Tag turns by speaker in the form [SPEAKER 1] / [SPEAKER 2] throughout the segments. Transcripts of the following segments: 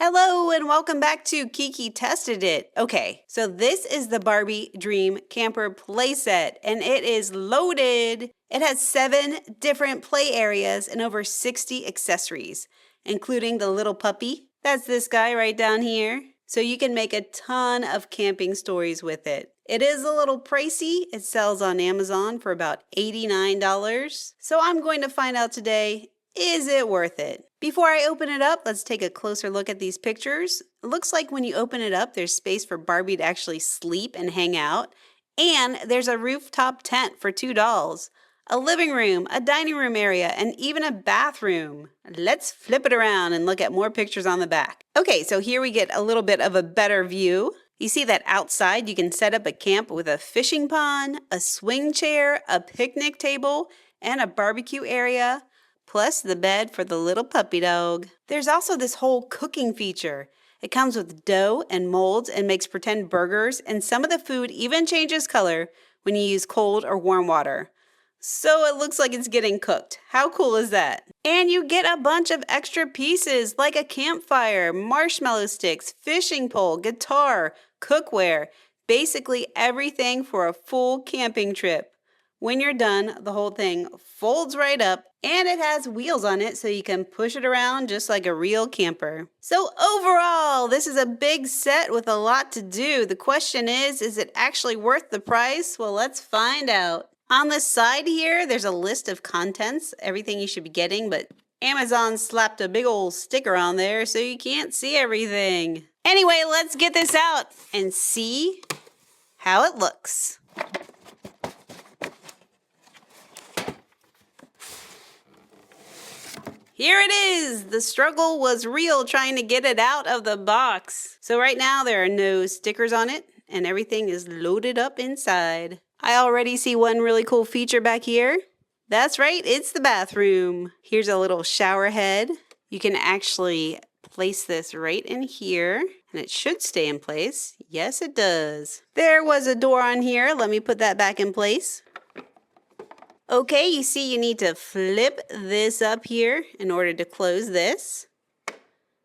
[SPEAKER 1] Hello and welcome back to Kiki Tested It. Okay, so this is the Barbie Dream Camper playset and it is loaded. It has 7 different play areas and over 60 accessories, including the little puppy. That's this guy right down here. So you can make a ton of camping stories with it. It is a little pricey. It sells on Amazon for about $89. So I'm going to find out today, is it worth it? Before I open it up, let's take a closer look at these pictures. It looks like when you open it up, there's space for Barbie to actually sleep and hang out. And there's a rooftop tent for 2 dolls, a living room, a dining room area, and even a bathroom. Let's flip it around and look at more pictures on the back. Okay, so here we get a little bit of a better view. You see that outside you can set up a camp with a fishing pond, a swing chair, a picnic table, and a barbecue area, plus the bed for the little puppy dog. There's also this whole cooking feature. It comes with dough and molds and makes pretend burgers, and some of the food even changes color when you use cold or warm water. So it looks like it's getting cooked. How cool is that? And you get a bunch of extra pieces like a campfire, marshmallow sticks, fishing pole, guitar, cookware, basically everything for a full camping trip. When you're done, the whole thing folds right up and it has wheels on it so you can push it around just like a real camper. So overall, this is a big set with a lot to do. The question is it actually worth the price? Well, let's find out. On the side here, there's a list of contents, everything you should be getting, but Amazon slapped a big old sticker on there so you can't see everything. Anyway, let's get this out and see how it looks. Here it is! The struggle was real trying to get it out of the box. So right now there are no stickers on it and everything is loaded up inside. I already see one really cool feature back here. That's right, it's the bathroom. Here's a little shower head. You can actually place this right in here and it should stay in place. Yes, it does. There was a door on here. Let me put that back in place. Okay, you see you need to flip this up here in order to close this.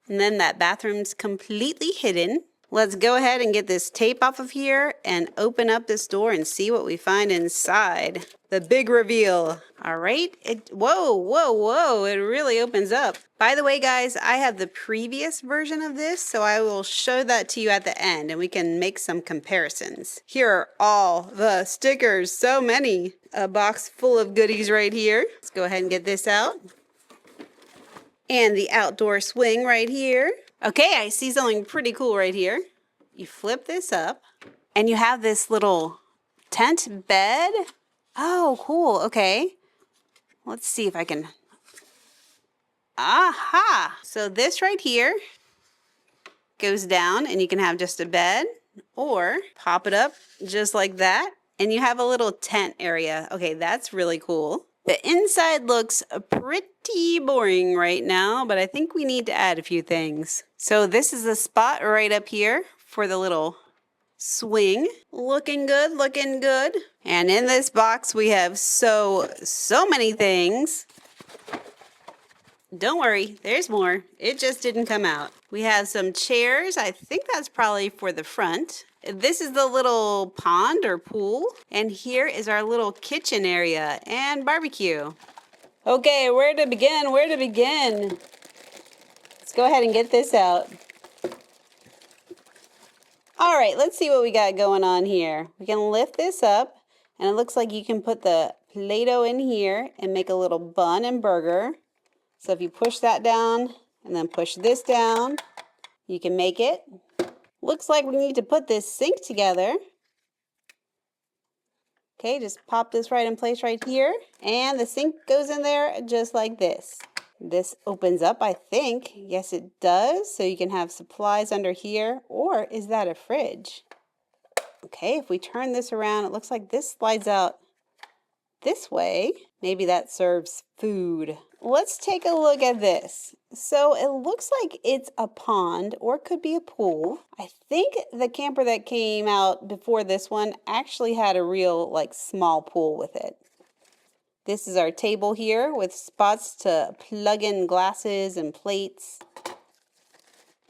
[SPEAKER 1] And then that bathroom's completely hidden. Let's go ahead and get this tape off of here and open up this door and see what we find inside. The big reveal. All right. Whoa. It really opens up. By the way, guys, I have the previous version of this, so I will show that to you at the end and we can make some comparisons. Here are all the stickers. So many. A box full of goodies right here. Let's go ahead and get this out. And the outdoor swing right here. Okay, I see something pretty cool right here. You flip this up and you have this little tent bed. Oh, cool. Okay. Let's see if I can. Aha! So this right here goes down and you can have just a bed or pop it up just like that. And you have a little tent area. Okay, that's really cool. The inside looks pretty boring right now, but I think we need to add a few things. So this is the spot right up here for the little swing. Looking good, looking good. And in this box we have so many things. Don't worry, there's more. It just didn't come out. We have some chairs. I think that's probably for the front. This is the little pond or pool. And here is our little kitchen area and barbecue. Okay, where to begin? Let's go ahead and get this out. All right, let's see what we got going on here. We can lift this up and it looks like you can put the Play-Doh in here and make a little bun and burger. So if you push that down and then push this down, you can make it. Looks like we need to put this sink together. Okay, just pop this right in place right here. And the sink goes in there just like this. This opens up, I think. Yes, it does. So you can have supplies under here. Or is that a fridge? Okay, if we turn this around, it looks like this slides out this way. Maybe that serves food. Let's take a look at this. So it looks like it's a pond or it could be a pool. I think the camper that came out before this one actually had a real small pool with it. This is our table here with spots to plug in glasses and plates.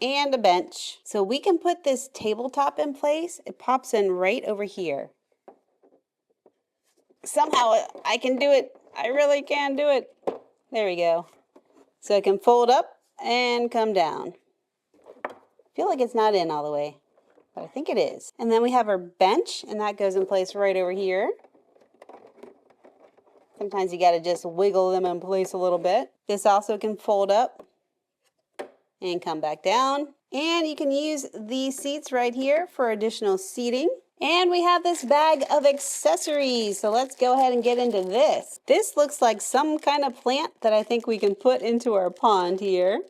[SPEAKER 1] and a bench. So we can put this tabletop in place. It pops in right over here. Somehow I can do it. I really can do it. There we go. So it can fold up and come down. I feel like it's not in all the way, but I think it is. And then we have our bench, and that goes in place right over here. Sometimes you gotta just wiggle them in place a little bit. This also can fold up and come back down. And you can use these seats right here for additional seating. And we have this bag of accessories. So let's go ahead and get into this. This looks like some kind of plant that I think we can put into our pond here.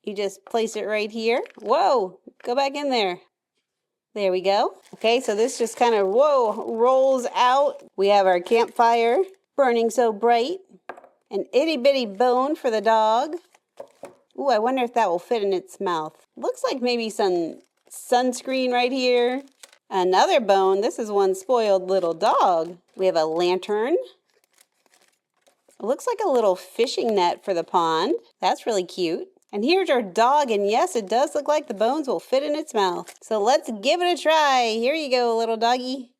[SPEAKER 1] You just place it right here. Whoa, go back in there. There we go. Okay, so this just kind of, whoa, rolls out. We have our campfire burning so bright. An itty bitty bone for the dog. Ooh, I wonder if that will fit in its mouth. Looks like maybe some sunscreen right here. Another bone. This is one spoiled little dog. We have a lantern. It looks like a little fishing net for the pond. That's really cute. And here's our dog, and yes, it does look like the bones will fit in its mouth. So let's give it a try. Here you go, little doggy.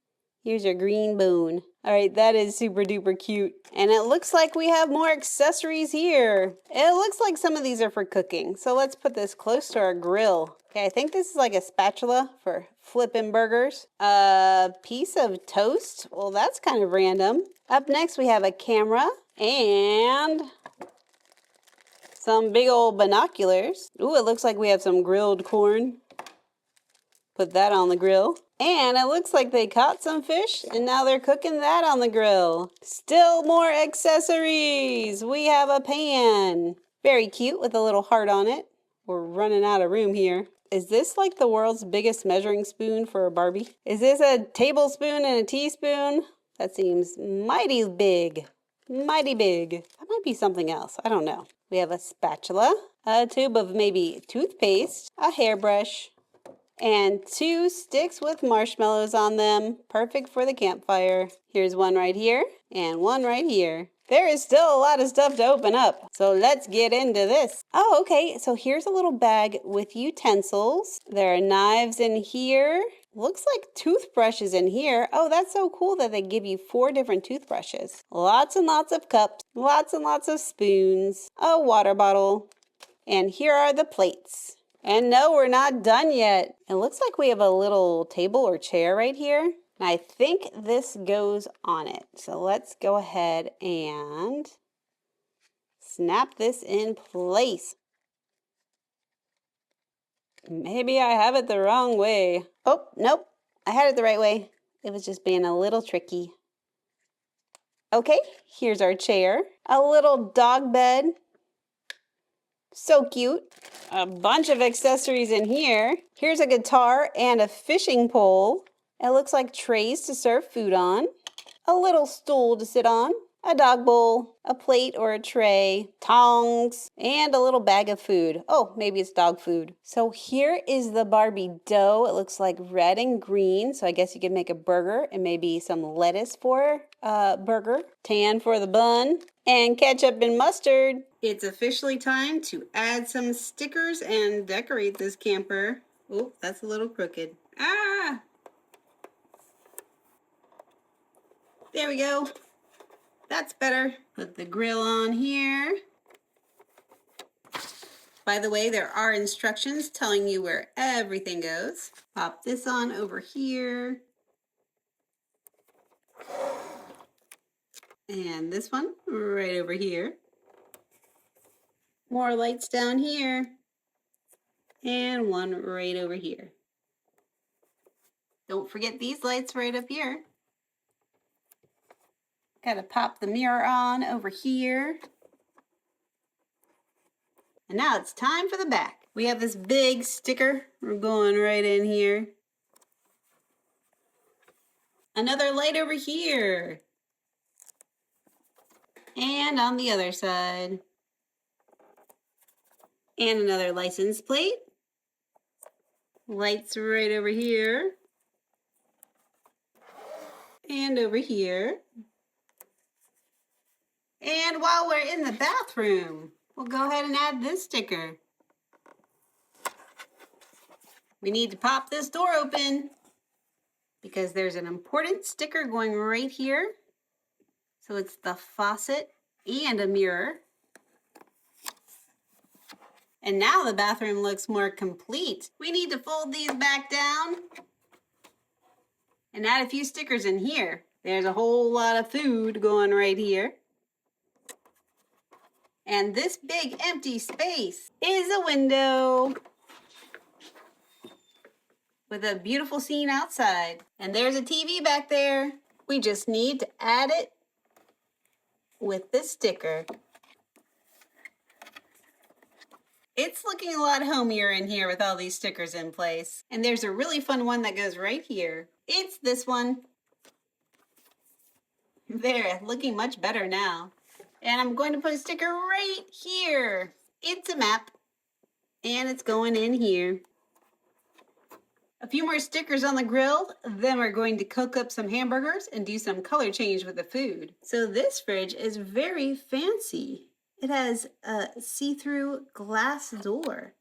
[SPEAKER 1] Here's your green bone. All right, that is super duper cute. And it looks like we have more accessories here. It looks like some of these are for cooking. So let's put this close to our grill. Okay, I think this is like a spatula for flipping burgers. A piece of toast. Well, that's kind of random. Up next, we have a camera and some big old binoculars. Ooh, it looks like we have some grilled corn. Put that on the grill. And it looks like they caught some fish and now they're cooking that on the grill. Still more accessories. We have a pan. Very cute with a little heart on it. We're running out of room here. Is this like the world's biggest measuring spoon for a Barbie? Is this a tablespoon and a teaspoon? That seems mighty big. Mighty big. That might be something else. I don't know. We have a spatula, a tube of maybe toothpaste, a hairbrush, and 2 sticks with marshmallows on them. Perfect for the campfire. Here's one right here and one right here. There is still a lot of stuff to open up, so let's get into this. Oh, okay, so here's a little bag with utensils. There are knives in here. Looks like toothbrushes in here. Oh, that's so cool that they give you 4 different toothbrushes. Lots and lots of cups, lots and lots of spoons, a water bottle, and here are the plates. And no, we're not done yet. It looks like we have a little table or chair right here. And I think this goes on it. So let's go ahead and snap this in place. Maybe I have it the wrong way. Oh, nope. I had it the right way. It was just being a little tricky. Okay, here's our chair. A little dog bed. So cute. A bunch of accessories in here. Here's a guitar and a fishing pole. It looks like trays to serve food on. A little stool to sit on. A dog bowl, a plate or a tray, tongs, and a little bag of food. Oh, maybe it's dog food. So here is the Barbie dough. It looks like red and green. So I guess you could make a burger and maybe some lettuce for a burger, tan for the bun, and ketchup and mustard. It's officially time to add some stickers and decorate this camper. Oh, that's a little crooked. Ah! There we go. That's better. Put the grill on here. By the way, there are instructions telling you where everything goes. Pop this on over here. And this one right over here. More lights down here. And one right over here. Don't forget these lights right up here. Gotta pop the mirror on over here. And now it's time for the back. We have this big sticker. We're going right in here. Another light over here. And on the other side. And another license plate. Lights right over here. And over here. And while we're in the bathroom, we'll go ahead and add this sticker. We need to pop this door open because there's an important sticker going right here. So it's the faucet and a mirror. And now the bathroom looks more complete. We need to fold these back down and add a few stickers in here. There's a whole lot of food going right here. And this big empty space is a window with a beautiful scene outside. And there's a TV back there. We just need to add it with this sticker. It's looking a lot homier in here with all these stickers in place. And there's a really fun one that goes right here. It's this one. There, looking much better now. And I'm going to put a sticker right here. It's a map. And it's going in here. A few more stickers on the grill, then we're going to cook up some hamburgers and do some color change with the food. So this fridge is very fancy. It has a see-through glass door.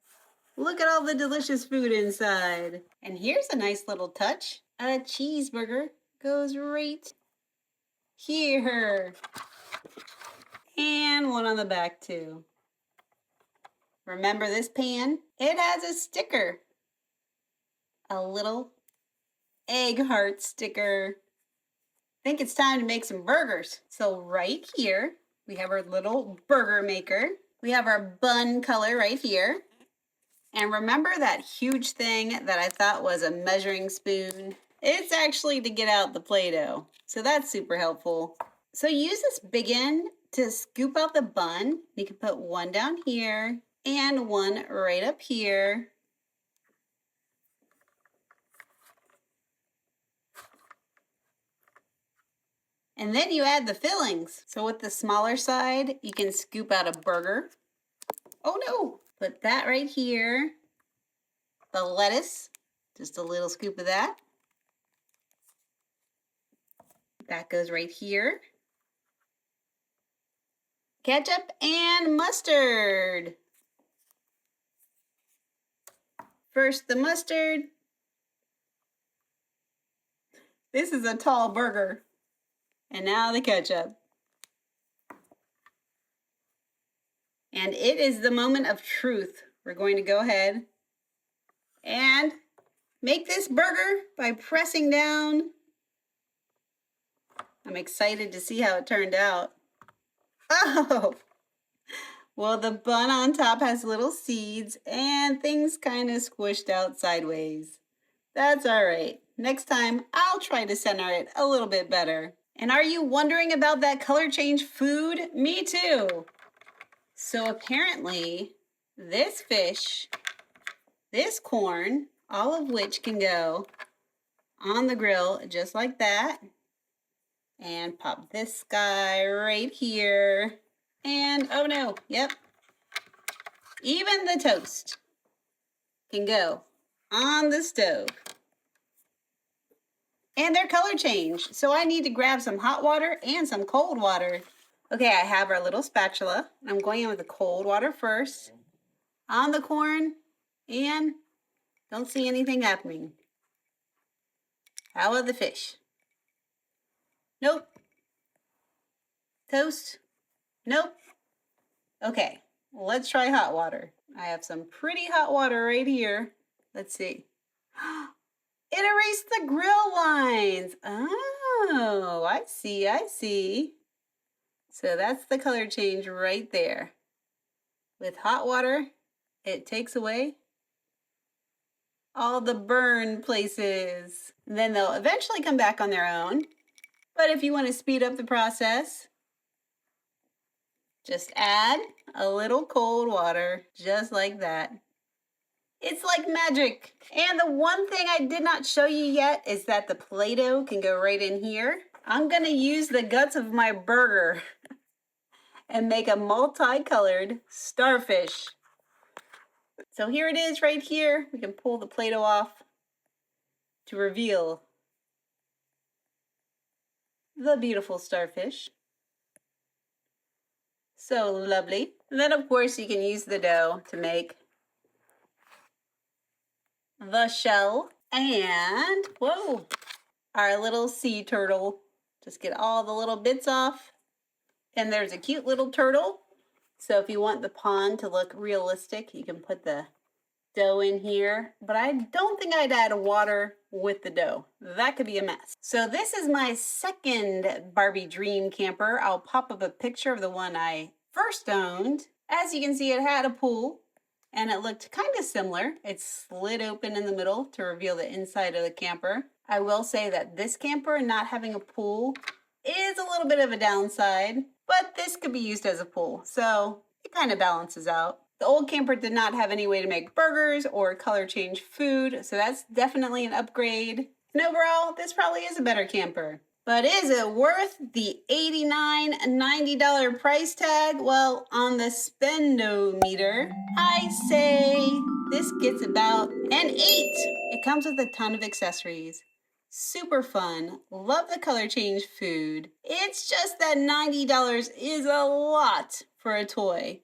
[SPEAKER 1] Look at all the delicious food inside. And here's a nice little touch. A cheeseburger goes right here. And one on the back too. Remember this pan? It has a sticker. A little egg heart sticker. I think it's time to make some burgers. So right here, we have our little burger maker. We have our bun color right here. And remember that huge thing that I thought was a measuring spoon? It's actually to get out the Play-Doh. So that's super helpful. So use this big end to scoop out the bun. You can put one down here and one right up here. And then you add the fillings. So with the smaller side, you can scoop out a burger. Oh no, put that right here. The lettuce, just a little scoop of that. That goes right here. Ketchup and mustard. First the mustard. This is a tall burger. And now the ketchup. And it is the moment of truth. We're going to go ahead and make this burger by pressing down. I'm excited to see how it turned out. Oh! Well, the bun on top has little seeds and things kind of squished out sideways. That's all right. Next time, I'll try to center it a little bit better. And are you wondering about that color change food? Me too. So apparently, this fish, this corn, all of which can go on the grill just like that. And pop this guy right here. And oh no, yep. Even the toast can go on the stove. And they're color changed. So I need to grab some hot water and some cold water. Okay, I have our little spatula. I'm going in with the cold water first on the corn and don't see anything happening. How about the fish? Nope. Toast? Nope. Okay, let's try hot water. I have some pretty hot water right here. Let's see. It erased the grill lines. Oh, I see, I see. So that's the color change right there. With hot water, it takes away all the burn places. Then they'll eventually come back on their own. But if you want to speed up the process, just add a little cold water, just like that. It's like magic. And the one thing I did not show you yet is that the Play-Doh can go right in here. I'm gonna use the guts of my burger and make a multicolored starfish. So here it is right here. We can pull the Play-Doh off to reveal the beautiful starfish. So lovely. And then of course you can use the dough to make the shell. And, whoa, our little sea turtle. Just get all the little bits off. And there's a cute little turtle. So if you want the pond to look realistic, you can put the dough in here. But I don't think I'd add water with the dough. That could be a mess. So this is my second Barbie Dream Camper. I'll pop up a picture of the one I first owned. As you can see, it had a pool. And it looked kind of similar. It slid open in the middle to reveal the inside of the camper. I will say that this camper not having a pool is a little bit of a downside, but this could be used as a pool, so it kind of balances out. The old camper did not have any way to make burgers or color change food, so that's definitely an upgrade. And overall, this probably is a better camper. But is it worth the $89, $90 price tag? Well, on the spendometer, I say this gets about an 8. It comes with a ton of accessories. Super fun. Love the color change food. It's just that $90 is a lot for a toy.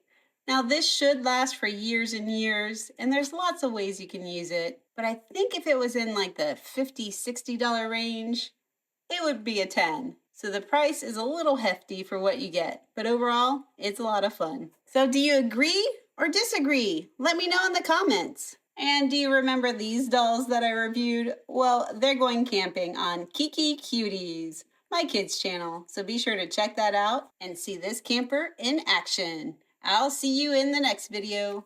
[SPEAKER 1] Now this should last for years and years, and there's lots of ways you can use it. But I think if it was in like the $50, $60 range, it would be a 10. So the price is a little hefty for what you get, but overall, it's a lot of fun. So do you agree or disagree? Let me know in the comments. And do you remember these dolls that I reviewed? Well, they're going camping on Kiki Cuties, my kids channel. So be sure to check that out and see this camper in action. I'll see you in the next video.